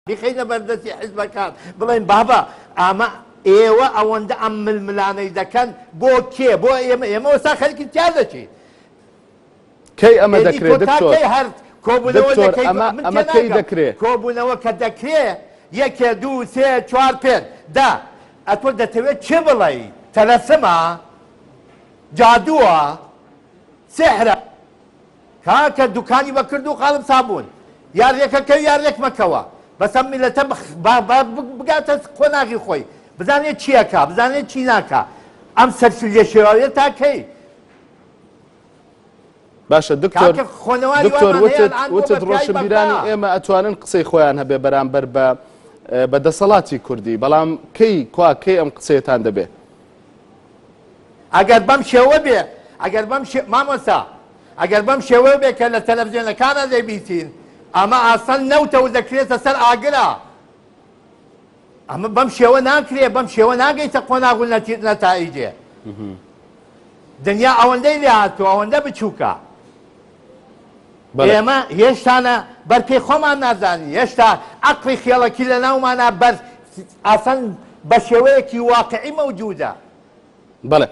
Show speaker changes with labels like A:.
A: بخينا بردسي حزب كان بلين بابا اما ايوه اوند ام الملاني اذا كان بو كي بو يما وسا خليك تيازشي
B: كي اما دكري دكتور
A: كي هر
B: دكتور اما كي دكري
A: كوبونو كدكري يك دو سي چوار بير دا اتول دتوي تشبلي تلسما جادوا سحر كاك دكاني بكردو قالب صابون ياريك كي ياريك مكوا بس امي لتبخ بقات قناغي خوي بزاني تشيكا بزاني تشيناكا ام سرسل يشراويه تاكي
B: باشا دكتور وتد روشنبیرانی ئێمە ئەتوانن قسەی خۆیان هەبێ بەرامبەر بە بەدەسەڵاتی کوردی بەڵام کەی کوا کەی ئەم قسەیەتان دەبێ
A: ئەگەر بەم شێوە بێ ئەگەر بەم مامۆستا ئەگەر بەم شێوە بێ کە لە تەلەڤیزیۆنەکانە دەبیستین ئەمە ئاسان نەوتەوە دەکرێتە سەر ئاگرا ئەمە بەم شێوە ناکرێ بەم شێوە ناگەیتە قۆناغول نەتائیجێ دنیا ئەوەندەی لێ هاتووە ئەوەندە بچووکە ئێمە هێشتانە بەرپێی خۆمان نازانی هێشتا عەقڵی خێڵەکی لە ناومانە بەر ئاسان بە شێوەیەکی واقعی مەوجودە
B: بەڵێ